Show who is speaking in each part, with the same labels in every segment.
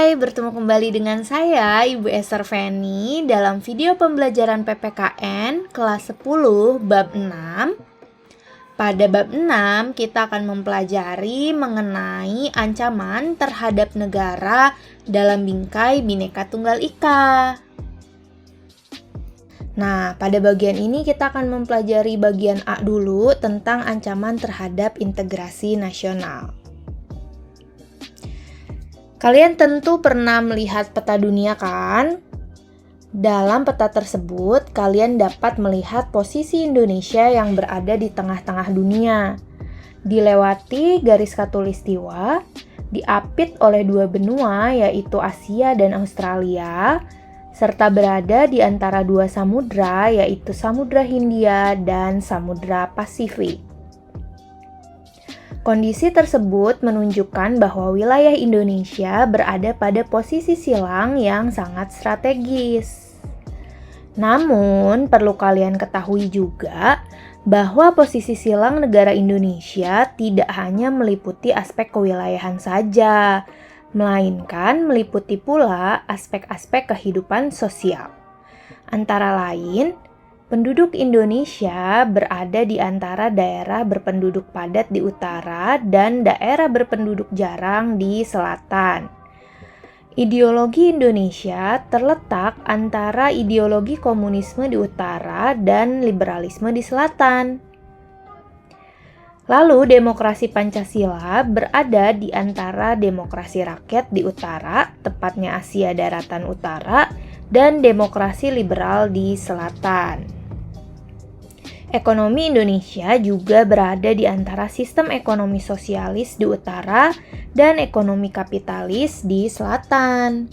Speaker 1: Hai, bertemu kembali dengan saya, Ibu Esther Feni, dalam video pembelajaran PPKN kelas 10 bab 6. Pada bab 6, kita akan mempelajari mengenai ancaman terhadap negara dalam bingkai Bhinneka Tunggal Ika. Nah, pada bagian ini kita akan mempelajari bagian A dulu tentang ancaman terhadap integrasi nasional. Kalian tentu pernah melihat peta dunia kan? Dalam peta tersebut, kalian dapat melihat posisi Indonesia yang berada di tengah-tengah dunia. Dilewati garis khatulistiwa, diapit oleh dua benua yaitu Asia dan Australia, serta berada di antara dua samudra yaitu Samudra Hindia dan Samudra Pasifik. Kondisi tersebut menunjukkan bahwa wilayah Indonesia berada pada posisi silang yang sangat strategis. Namun, perlu kalian ketahui juga bahwa posisi silang negara Indonesia tidak hanya meliputi aspek kewilayahan saja, melainkan meliputi pula aspek-aspek kehidupan sosial. Antara lain, penduduk Indonesia berada di antara daerah berpenduduk padat di utara dan daerah berpenduduk jarang di selatan. Ideologi Indonesia terletak antara ideologi komunisme di utara dan liberalisme di selatan. Lalu demokrasi Pancasila berada di antara demokrasi rakyat di utara, tepatnya Asia Daratan Utara, dan demokrasi liberal di selatan. Ekonomi Indonesia juga berada di antara sistem ekonomi sosialis di utara dan ekonomi kapitalis di selatan.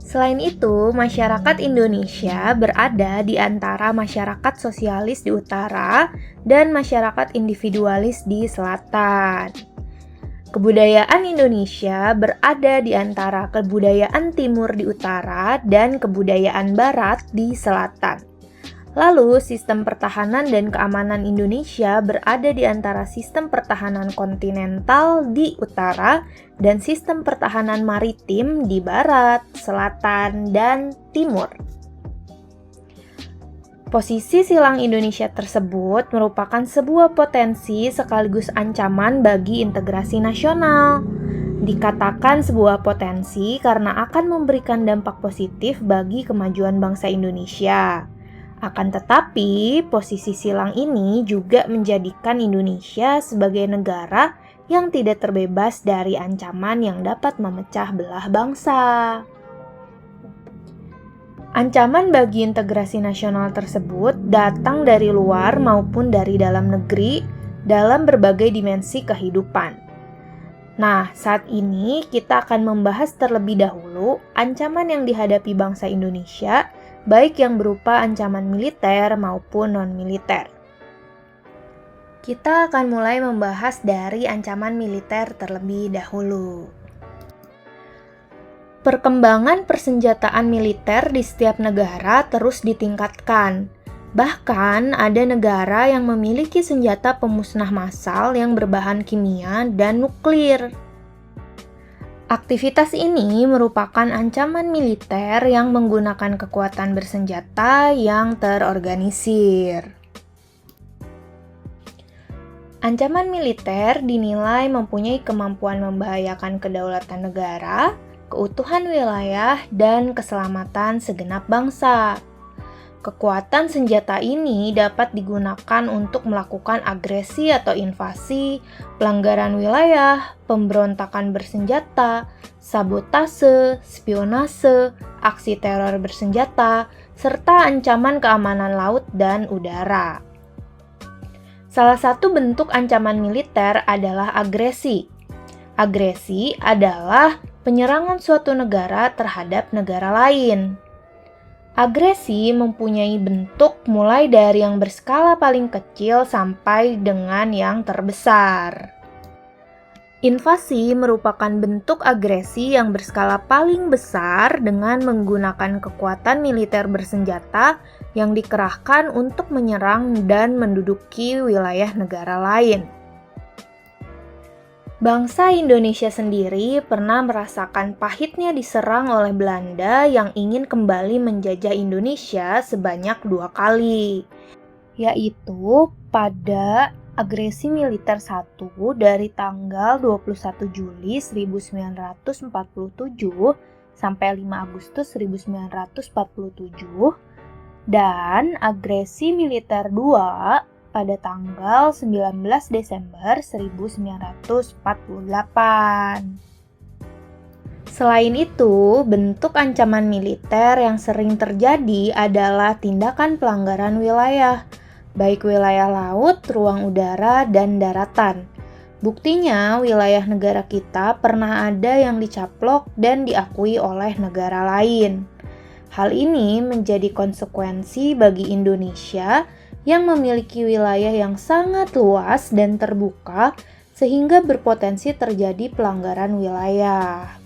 Speaker 1: Selain itu, masyarakat Indonesia berada di antara masyarakat sosialis di utara dan masyarakat individualis di selatan. Kebudayaan Indonesia berada di antara kebudayaan timur di utara dan kebudayaan barat di selatan. Lalu, sistem pertahanan dan keamanan Indonesia berada di antara sistem pertahanan kontinental di utara dan sistem pertahanan maritim di barat, selatan, dan timur. Posisi silang Indonesia tersebut merupakan sebuah potensi sekaligus ancaman bagi integrasi nasional. Dikatakan sebuah potensi karena akan memberikan dampak positif bagi kemajuan bangsa Indonesia. Akan tetapi, posisi silang ini juga menjadikan Indonesia sebagai negara yang tidak terbebas dari ancaman yang dapat memecah belah bangsa. Ancaman bagi integrasi nasional tersebut datang dari luar maupun dari dalam negeri dalam berbagai dimensi kehidupan. Nah, saat ini kita akan membahas terlebih dahulu ancaman yang dihadapi bangsa Indonesia, baik yang berupa ancaman militer maupun non-militer. Kita akan mulai membahas dari ancaman militer terlebih dahulu. Perkembangan persenjataan militer di setiap negara terus ditingkatkan. Bahkan ada negara yang memiliki senjata pemusnah massal yang berbahan kimia dan nuklir. Aktivitas ini merupakan ancaman militer yang menggunakan kekuatan bersenjata yang terorganisir. Ancaman militer dinilai mempunyai kemampuan membahayakan kedaulatan negara, keutuhan wilayah, dan keselamatan segenap bangsa. Kekuatan senjata ini dapat digunakan untuk melakukan agresi atau invasi, pelanggaran wilayah, pemberontakan bersenjata, sabotase, spionase, aksi teror bersenjata, serta ancaman keamanan laut dan udara. Salah satu bentuk ancaman militer adalah agresi. Agresi adalah penyerangan suatu negara terhadap negara lain. Agresi mempunyai bentuk mulai dari yang berskala paling kecil sampai dengan yang terbesar. Invasi merupakan bentuk agresi yang berskala paling besar dengan menggunakan kekuatan militer bersenjata yang dikerahkan untuk menyerang dan menduduki wilayah negara lain. Bangsa Indonesia sendiri pernah merasakan pahitnya diserang oleh Belanda yang ingin kembali menjajah Indonesia sebanyak 2 kali, yaitu pada agresi militer 1 dari tanggal 21 Juli 1947 sampai 5 Agustus 1947 dan agresi militer 2 pada tanggal 19 Desember 1948. Selain itu, bentuk ancaman militer yang sering terjadi adalah tindakan pelanggaran wilayah, baik wilayah laut, ruang udara, dan daratan. Buktinya, wilayah negara kita pernah ada yang dicaplok dan diakui oleh negara lain. Hal ini menjadi konsekuensi bagi Indonesia yang memiliki wilayah yang sangat luas dan terbuka sehingga berpotensi terjadi pelanggaran wilayah.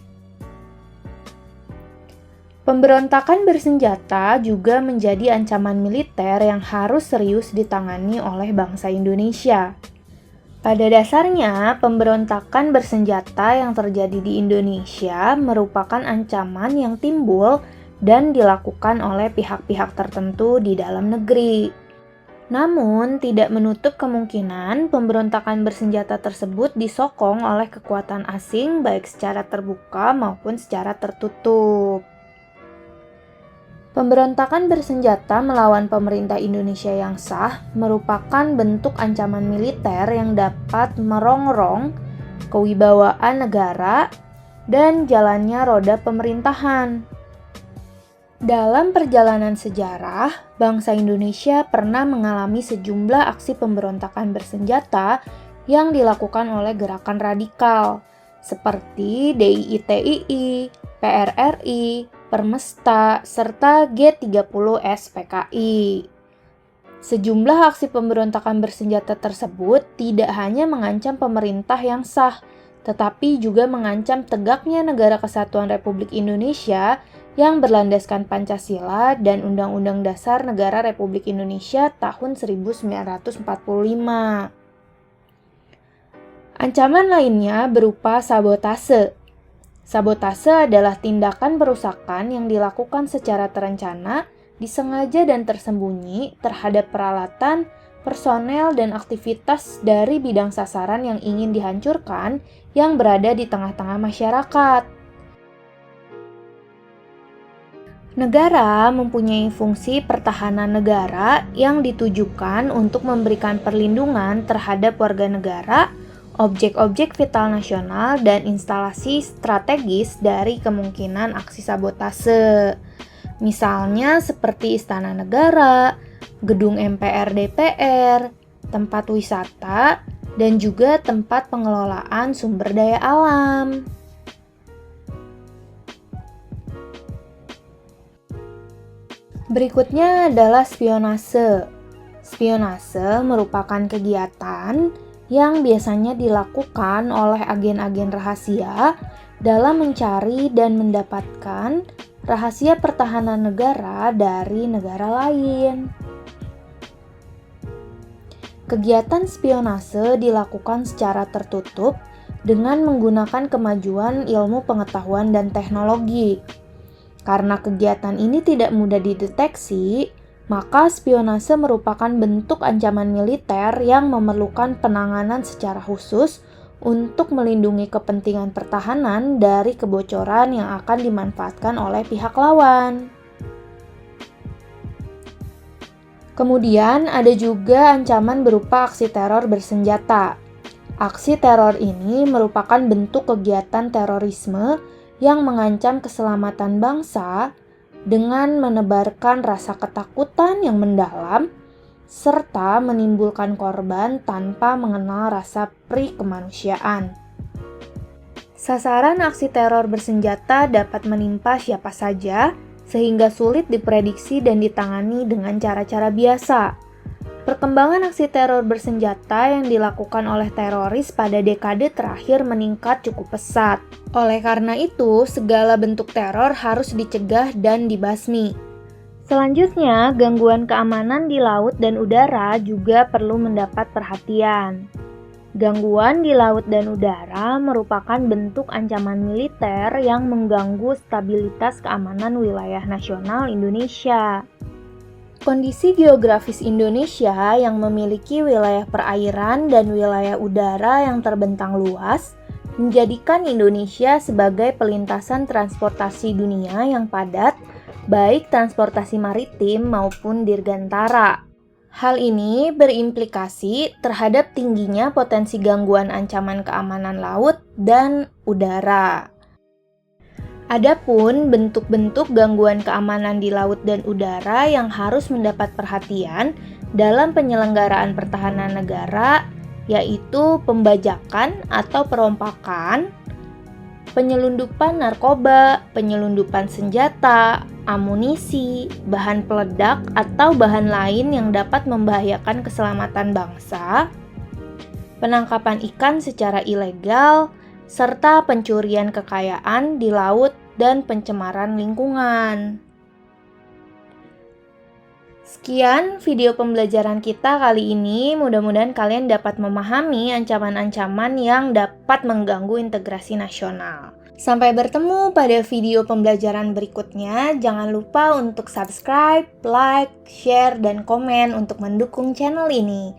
Speaker 1: Pemberontakan bersenjata juga menjadi ancaman militer yang harus serius ditangani oleh bangsa Indonesia. Pada dasarnya, pemberontakan bersenjata yang terjadi di Indonesia merupakan ancaman yang timbul dan dilakukan oleh pihak-pihak tertentu di dalam negeri. Namun, tidak menutup kemungkinan pemberontakan bersenjata tersebut disokong oleh kekuatan asing baik secara terbuka maupun secara tertutup. Pemberontakan bersenjata melawan pemerintah Indonesia yang sah merupakan bentuk ancaman militer yang dapat merongrong kewibawaan negara dan jalannya roda pemerintahan. Dalam perjalanan sejarah, bangsa Indonesia pernah mengalami sejumlah aksi pemberontakan bersenjata yang dilakukan oleh gerakan radikal, seperti DIITII, PRRI, Permesta, serta G30S PKI. Sejumlah aksi pemberontakan bersenjata tersebut tidak hanya mengancam pemerintah yang sah, tetapi juga mengancam tegaknya Negara Kesatuan Republik Indonesia yang berlandaskan Pancasila dan Undang-Undang Dasar Negara Republik Indonesia tahun 1945. Ancaman lainnya berupa sabotase. Sabotase adalah tindakan perusakan yang dilakukan secara terencana, disengaja dan tersembunyi terhadap peralatan, personel, dan aktivitas dari bidang sasaran yang ingin dihancurkan yang berada di tengah-tengah masyarakat. Negara mempunyai fungsi pertahanan negara yang ditujukan untuk memberikan perlindungan terhadap warga negara, objek-objek vital nasional, dan instalasi strategis dari kemungkinan aksi sabotase. Misalnya seperti Istana Negara, gedung MPR DPR, tempat wisata, dan juga tempat pengelolaan sumber daya alam. Berikutnya adalah spionase. Spionase merupakan kegiatan yang biasanya dilakukan oleh agen-agen rahasia dalam mencari dan mendapatkan rahasia pertahanan negara dari negara lain. Kegiatan spionase dilakukan secara tertutup dengan menggunakan kemajuan ilmu pengetahuan dan teknologi. Karena kegiatan ini tidak mudah dideteksi, maka spionase merupakan bentuk ancaman militer yang memerlukan penanganan secara khusus untuk melindungi kepentingan pertahanan dari kebocoran yang akan dimanfaatkan oleh pihak lawan. Kemudian ada juga ancaman berupa aksi teror bersenjata. Aksi teror ini merupakan bentuk kegiatan terorisme yang mengancam keselamatan bangsa dengan menebarkan rasa ketakutan yang mendalam serta menimbulkan korban tanpa mengenal rasa kemanusiaan. Sasaran aksi teror bersenjata dapat menimpa siapa saja sehingga sulit diprediksi dan ditangani dengan cara-cara biasa. Perkembangan aksi teror bersenjata yang dilakukan oleh teroris pada dekade terakhir meningkat cukup pesat. Oleh karena itu, segala bentuk teror harus dicegah dan dibasmi. Selanjutnya, gangguan keamanan di laut dan udara juga perlu mendapat perhatian. Gangguan di laut dan udara merupakan bentuk ancaman militer yang mengganggu stabilitas keamanan wilayah nasional Indonesia. Kondisi geografis Indonesia yang memiliki wilayah perairan dan wilayah udara yang terbentang luas menjadikan Indonesia sebagai pelintasan transportasi dunia yang padat, baik transportasi maritim maupun dirgantara. Hal ini berimplikasi terhadap tingginya potensi gangguan ancaman keamanan laut dan udara. Adapun bentuk-bentuk gangguan keamanan di laut dan udara yang harus mendapat perhatian dalam penyelenggaraan pertahanan negara yaitu pembajakan atau perompakan, penyelundupan narkoba, penyelundupan senjata, amunisi, bahan peledak atau bahan lain yang dapat membahayakan keselamatan bangsa, penangkapan ikan secara ilegal, serta pencurian kekayaan di laut dan pencemaran lingkungan. Sekian video pembelajaran kita kali ini. Mudah-mudahan kalian dapat memahami ancaman-ancaman yang dapat mengganggu integrasi nasional. Sampai bertemu pada video pembelajaran berikutnya. Jangan lupa untuk subscribe, like, share, dan komen untuk mendukung channel ini.